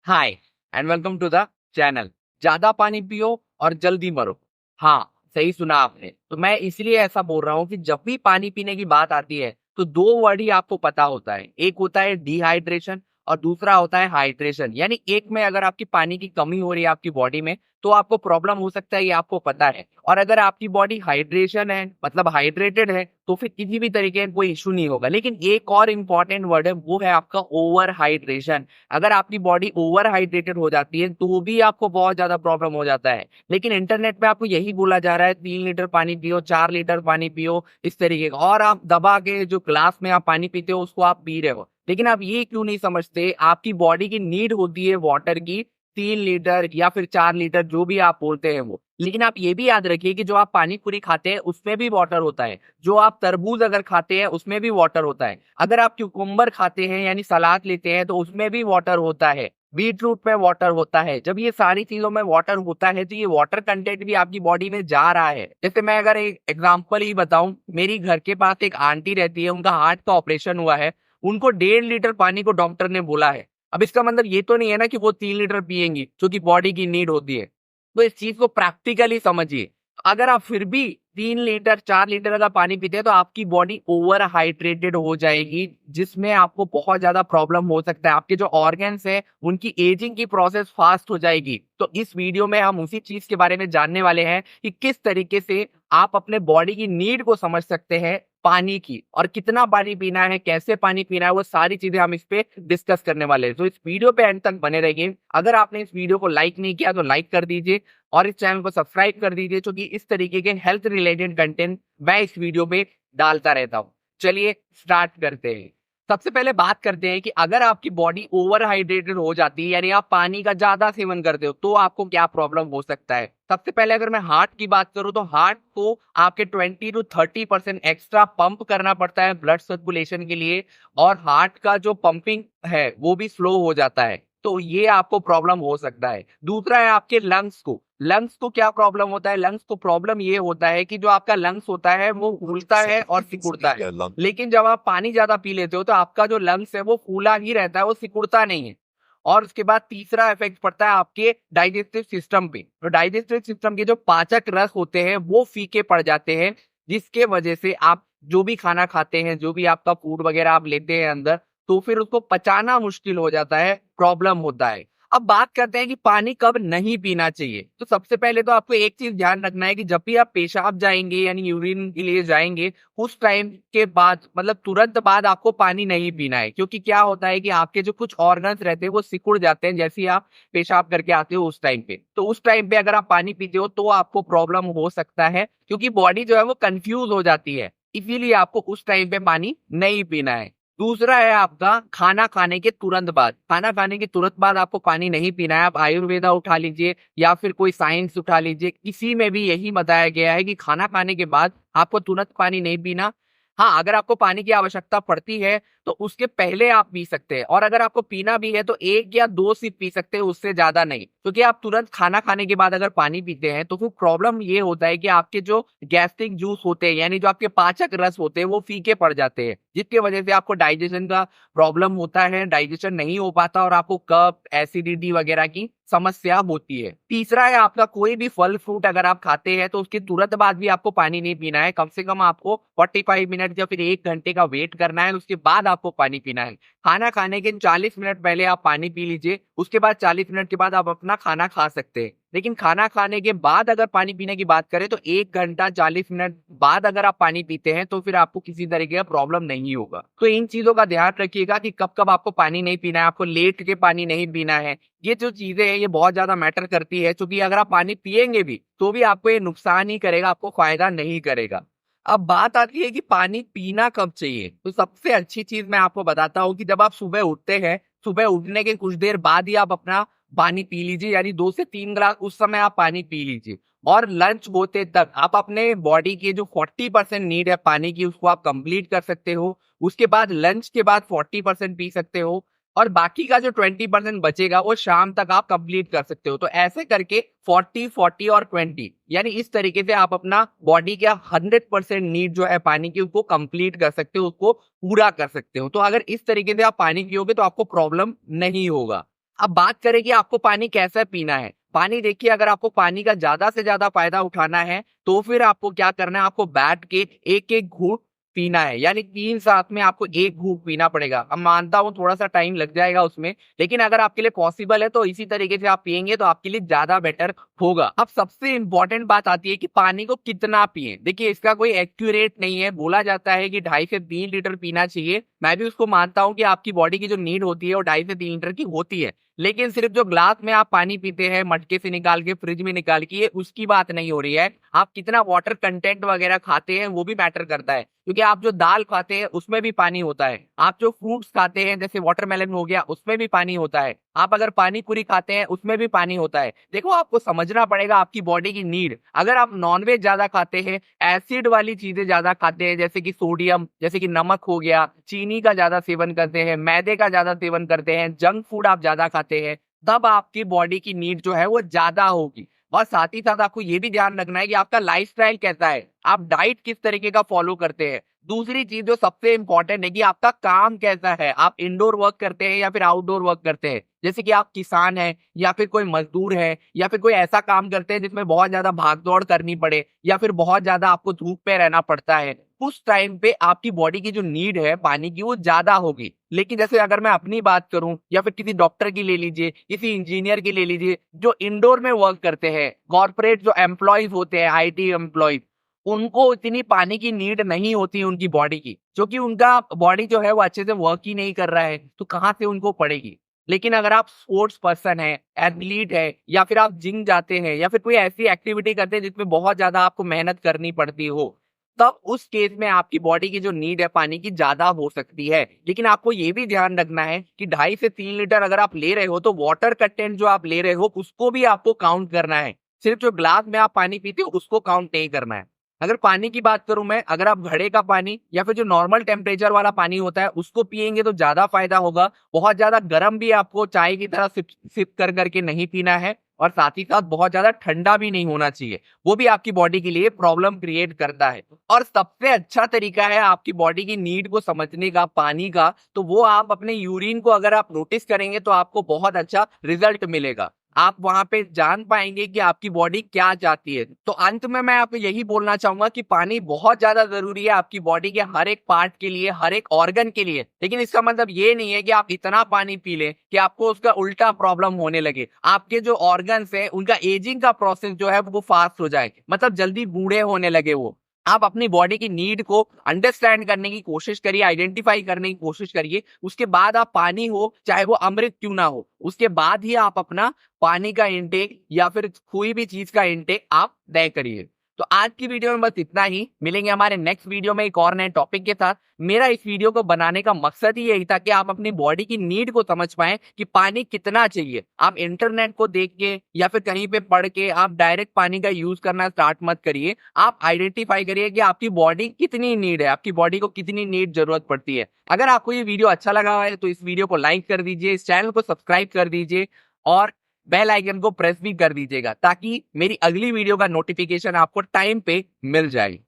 Hi and welcome to the channel. ज्यादा पानी पियो और जल्दी मरो। हाँ, सही सुना आपने। तो मैं इसलिए ऐसा बोल रहा हूँ कि जब भी पानी पीने की बात आती है तो दो वर्ड ही आपको पता होता है। एक होता है डिहाइड्रेशन और दूसरा होता है हाइड्रेशन। यानी एक में अगर आपकी पानी की कमी हो रही है आपकी बॉडी में तो आपको प्रॉब्लम हो सकता है, ये आपको पता है। और अगर आपकी बॉडी हाइड्रेशन है, मतलब हाइड्रेटेड है, तो फिर किसी भी तरीके का कोई इशू नहीं होगा। लेकिन एक और इम्पॉर्टेंट वर्ड है, वो है आपका ओवर हाइड्रेशन। अगर आपकी बॉडी ओवर हाइड्रेटेड हो जाती है तो भी आपको बहुत ज्यादा प्रॉब्लम हो जाता है। लेकिन इंटरनेट पे आपको यही बोला जा रहा है 3 लीटर पानी पियो, 4 लीटर पानी पियो, इस तरीके का। और आप दबा के जो ग्लास में आप पानी पीते हो उसको आप पी रहे हो। लेकिन आप ये क्यों नहीं समझते, आपकी बॉडी की नीड होती है वाटर की 3 लीटर या फिर 4 लीटर, जो भी आप बोलते हैं वो। लेकिन आप ये भी याद रखिए कि जो आप पानी पूरी खाते हैं उसमें भी वाटर होता है। जो आप तरबूज अगर खाते हैं उसमें भी वाटर होता है। अगर आप क्यूकम्बर खाते हैं यानी सलाद लेते हैं तो उसमें भी वाटर होता है। बीट रूट में वाटर होता है। जब ये सारी चीजों में वाटर होता है तो ये वाटर कंटेंट भी आपकी बॉडी में जा रहा है। जैसे मैं अगर एक एग्जांपल ही बताऊं, मेरी घर के पास एक आंटी रहती है, उनका हार्ट का ऑपरेशन हुआ है। उनको 1.5 लीटर पानी को डॉक्टर ने बोला है। अब इसका मतलब ये तो नहीं है ना कि वो 3 लीटर पिएंगी, जो कि बॉडी की नीड होती है। तो इस चीज को प्रैक्टिकली समझिए। अगर आप फिर भी 3 लीटर 4 लीटर अगर पानी पीते हैं तो आपकी बॉडी ओवर हाइड्रेटेड हो जाएगी, जिसमें आपको बहुत ज्यादा प्रॉब्लम हो सकता है। आपके जो ऑर्गन्स है उनकी एजिंग की प्रोसेस फास्ट हो जाएगी। तो इस वीडियो में हम उसी चीज के बारे में जानने वाले हैं कि किस तरीके से आप अपने बॉडी की नीड को समझ सकते हैं पानी की, और कितना पानी पीना है, कैसे पानी पीना है, वो सारी चीजें हम इस पे डिस्कस करने वाले हैं। तो इस वीडियो पे एंड तक बने रहिए। अगर आपने इस वीडियो को लाइक नहीं किया तो लाइक कर दीजिए और इस चैनल को सब्सक्राइब कर दीजिए, क्योंकि इस तरीके के हेल्थ रिलेटेड कंटेंट मैं इस वीडियो में डालता रहता हूँ। चलिए स्टार्ट करते हैं। सबसे पहले बात करते हैं कि अगर आपकी बॉडी ओवर हाइड्रेटेड हो जाती है, यानी आप पानी का ज्यादा सेवन करते हो, तो आपको क्या प्रॉब्लम हो सकता है। सबसे पहले अगर मैं हार्ट की बात करूं तो हार्ट को आपके 20 to 30% एक्स्ट्रा पंप करना पड़ता है ब्लड सर्कुलेशन के लिए। और हार्ट का जो पंपिंग है वो भी स्लो हो जाता है, तो ये आपको प्रॉब्लम हो सकता है। दूसरा है आपके लंग्स को क्या प्रॉब्लम होता है। लंग्स को प्रॉब्लम ये होता है कि जो आपका लंग्स होता है वो फूलता है और सिकुड़ता है। लेकिन जब आप पानी ज्यादा पी लेते हो तो आपका जो लंग्स है वो फूला ही रहता है, वो सिकुड़ता नहीं है। और उसके बाद तीसरा इफेक्ट पड़ता है आपके डाइजेस्टिव सिस्टम पे। तो डाइजेस्टिव सिस्टम के जो पाचक रस होते हैं वो फीके पड़ जाते हैं, जिसके वजह से आप जो भी खाना खाते हैं, जो भी आपका फूड वगैरह आप लेते हैं अंदर, तो फिर उसको पचाना मुश्किल हो जाता है, प्रॉब्लम होता है। अब बात करते हैं कि पानी कब नहीं पीना चाहिए। तो सबसे पहले तो आपको एक चीज ध्यान रखना है कि जब भी आप पेशाब जाएंगे यानी यूरिन के लिए जाएंगे, उस टाइम के बाद, मतलब तुरंत बाद आपको पानी नहीं पीना है। क्योंकि क्या होता है कि आपके जो कुछ ऑर्गन्स रहते हैं वो सिकुड़ जाते हैं जैसे ही आप पेशाब करके आते हो उस टाइम पे। तो उस टाइम पे अगर आप पानी पीते हो तो आपको प्रॉब्लम हो सकता है, क्योंकि बॉडी जो है वो कंफ्यूज हो जाती है। इसीलिए आपको उस टाइम पे पानी नहीं पीना है। दूसरा है आपका खाना खाने के तुरंत बाद। खाना खाने के तुरंत बाद आपको पानी नहीं पीना है। आप आयुर्वेदा उठा लीजिए या फिर कोई साइंस उठा लीजिए, किसी में भी यही बताया गया है कि खाना खाने के बाद आपको तुरंत पानी नहीं पीना। हाँ, अगर आपको पानी की आवश्यकता पड़ती है तो उसके पहले आप पी सकते हैं, और अगर आपको पीना भी है तो 1 या 2 सिप पी सकते हैं, उससे ज्यादा नहीं। क्योंकि आप तुरंत खाना खाने के बाद अगर पानी पीते हैं तो फिर प्रॉब्लम ये होता है कि आपके जो गैस्ट्रिक जूस होते हैं यानी जो आपके पाचक रस होते हैं वो फीके पड़ जाते हैं, जिसकी वजह से आपको डाइजेशन का प्रॉब्लम होता है, डाइजेशन नहीं हो पाता और आपको कफ, एसिडिटी वगैरह की समस्या होती है। तीसरा है आपका कोई भी फल फ्रूट अगर आप खाते हैं तो उसके तुरंत बाद भी आपको पानी नहीं पीना है। कम से कम आपको 45 मिनट या फिर 1 घंटे का वेट करना है, उसके बाद आपको पानी पीना है। खाना खाने के 40 मिनट पहले आप पानी पी लीजिए, उसके बाद 40 मिनट के बाद आप अपना खाना खा सकते हैं। लेकिन खाना खाने के बाद अगर पानी पीने की बात करें तो 1 घंटा 40 मिनट बाद अगर आप पानी पीते हैं तो फिर आपको किसी तरीके का प्रॉब्लम नहीं होगा। तो इन चीजों का ध्यान रखिएगा कि कब कब आपको पानी नहीं पीना है, आपको लेट के पानी नहीं पीना है। ये जो चीजें हैं ये बहुत ज्यादा मैटर करती है, क्योंकि अगर आप पानी पिएंगे भी तो भी आपको ये नुकसान ही करेगा, आपको फायदा नहीं करेगा। अब बात आती है कि पानी पीना कब चाहिए। तो सबसे अच्छी चीज मैं आपको बताता हूँ कि जब आप सुबह उठते हैं, सुबह उठने के कुछ देर बाद ही आप अपना पानी पी लीजिए, यानी 2 से 3 गिलास उस समय आप पानी पी लीजिए। और लंच होते तक आप अपने बॉडी की जो 40% नीड है पानी की उसको आप कंप्लीट कर सकते हो। उसके बाद लंच के बाद 40% पी सकते हो, और बाकी का जो 20% बचेगा वो शाम तक आप कंप्लीट कर सकते हो। तो ऐसे करके 40 40 और 20, यानी इस तरीके से आप अपना बॉडी का 100% नीड जो है पानी की उसको कंप्लीट कर सकते हो, उसको पूरा कर सकते हो। तो अगर इस तरीके से आप पानी पियोगे तो आपको प्रॉब्लम नहीं होगा। अब बात करें कि आपको पानी कैसे पीना है। पानी देखिए, अगर आपको पानी का ज़्यादा से ज़्यादा फ़ायदा उठाना है, तो फिर आपको क्या करना है, आपको बैठ के एक-एक घूँट पीना है। यानी 3 साथ में आपको 1 घूँट पीना पड़ेगा। अब मानता हूँ थोड़ा-सा टाइम लग जाएगा उसमें, लेकिन अगर आपके लिए पॉसिबल है तो इसी तरीके से आप पिएँगे तो आपके लिए ज़्यादा बेटर होगा। अब सबसे इम्पोर्टेंट बात आती है कि पानी को कितना पिएँ। देखिए, इसका कोई एक्यूरेट नहीं है। बोला जाता है कि 2.5 से 3 लीटर पीना चाहिए। मैं भी उसको मानता हूँ कि आपकी बॉडी की जो नीड होती है वो 2.5 से 3 लीटर की होती है। लेकिन सिर्फ जो ग्लास में आप पानी पीते हैं मटके से निकाल के, फ्रिज में निकाल के, ये उसकी बात नहीं हो रही है। आप कितना वाटर कंटेंट वगैरह खाते हैं वो भी मैटर करता है, क्योंकि आप जो दाल खाते हैं उसमें भी पानी होता है। आप जो फ्रूट्स खाते हैं जैसे वाटरमेलन हो गया, उसमें भी पानी होता है। आप अगर पानी पूरी खाते हैं उसमें भी पानी होता है। देखो, आपको समझना पड़ेगा आपकी बॉडी की नीड। अगर आप नॉनवेज ज्यादा खाते हैं, एसिड वाली चीजें ज्यादा खाते हैं, जैसे कि सोडियम, जैसे कि नमक हो गया, चीनी का ज्यादा सेवन करते हैं, मैदे का ज्यादा सेवन करते हैं, जंक फूड आप ज्यादा खाते हैं, तब आपकी बॉडी की नीड जो है वो ज्यादा होगी। और साथ ही साथ आपको ये भी ध्यान रखना है कि आपका लाइफस्टाइल कैसा है, आप डाइट किस तरीके का फॉलो करते हैं। दूसरी चीज जो सबसे इंपॉर्टेंट है कि आपका काम कैसा है, आप इंडोर वर्क करते हैं या फिर आउटडोर वर्क करते हैं। जैसे कि आप किसान हैं या फिर कोई मजदूर है या फिर कोई ऐसा काम करते हैं जिसमें बहुत ज्यादा भागदौड़ करनी पड़े या फिर बहुत ज्यादा आपको धूप पे रहना पड़ता है, उस टाइम पे आपकी बॉडी की जो नीड है पानी की वो ज्यादा होगी। लेकिन जैसे अगर मैं अपनी बात करूं या फिर किसी डॉक्टर की ले लीजिए, किसी इंजीनियर की ले लीजिए, जो इंडोर में वर्क करते हैं, कॉर्पोरेट जो एम्प्लॉयज होते हैं, आईटी एम्प्लॉयज, उनको इतनी पानी की नीड नहीं होती उनकी बॉडी की, क्योंकि उनका बॉडी जो है वो अच्छे से वर्क ही नहीं कर रहा है, तो कहाँ से उनको पड़ेगी। लेकिन अगर आप स्पोर्ट्स पर्सन है, एथलीट है, या फिर आप जिम जाते हैं या फिर कोई ऐसी एक्टिविटी करते हैं जिसमें बहुत ज्यादा आपको मेहनत करनी पड़ती हो, तब उस केस में आपकी बॉडी की जो नीड है पानी की ज्यादा हो सकती है। लेकिन आपको ये भी ध्यान रखना है कि 2.5 से 3 लीटर अगर आप ले रहे हो तो वाटर कंटेंट जो आप ले रहे हो उसको भी आपको काउंट करना है। सिर्फ जो ग्लास में आप पानी पीते हो उसको काउंट नहीं करना है। अगर पानी की बात करूं मैं, अगर आप घड़े का पानी या फिर जो नॉर्मल टेम्परेचर वाला पानी होता है उसको पिएंगे तो ज्यादा फायदा होगा। बहुत ज्यादा गर्म भी आपको चाय की तरह सिप सिप कर करके नहीं पीना है, और साथ ही साथ बहुत ज्यादा ठंडा भी नहीं होना चाहिए, वो भी आपकी बॉडी के लिए प्रॉब्लम क्रिएट करता है। और सबसे अच्छा तरीका है आपकी बॉडी की नीड को समझने का पानी का, तो वो आप अपने यूरिन को अगर आप नोटिस करेंगे तो आपको बहुत अच्छा रिजल्ट मिलेगा। आप वहां पे जान पाएंगे कि आपकी बॉडी क्या चाहती है। तो अंत में मैं आपको यही बोलना चाहूंगा कि पानी बहुत ज्यादा जरूरी है आपकी बॉडी के हर एक पार्ट के लिए, हर एक ऑर्गन के लिए। लेकिन इसका मतलब ये नहीं है कि आप इतना पानी पी लें कि आपको उसका उल्टा प्रॉब्लम होने लगे, आपके जो ऑर्गन्स है उनका एजिंग का प्रोसेस जो है वो फास्ट हो जाए, मतलब जल्दी बूढ़े होने लगे वो। आप अपनी बॉडी की नीड को अंडरस्टैंड करने की कोशिश करिए, आइडेंटिफाई करने की कोशिश करिए। उसके बाद आप पानी हो चाहे वो अमृत क्यों ना हो, उसके बाद ही आप अपना पानी का इंटेक या फिर कोई भी चीज का इंटेक आप तय करिए। तो आज की वीडियो में बस इतना ही। मिलेंगे हमारे नेक्स्ट वीडियो में एक और नए टॉपिक के साथ। मेरा इस वीडियो को बनाने का मकसद ही यही था कि आप अपनी बॉडी की नीड को समझ पाएं कि पानी कितना चाहिए। आप इंटरनेट को देख के या फिर कहीं पे पढ़ के आप डायरेक्ट पानी का यूज करना स्टार्ट मत करिए। आप आइडेंटिफाई करिए कि आपकी बॉडी कितनी नीड है, आपकी बॉडी को कितनी नीड जरूरत पड़ती है। अगर आपको ये वीडियो अच्छा लगा है तो इस वीडियो को लाइक कर दीजिए, इस चैनल को सब्सक्राइब कर दीजिए और बेल आइकन को प्रेस भी कर दीजिएगा, ताकि मेरी अगली वीडियो का नोटिफिकेशन आपको टाइम पे मिल जाए।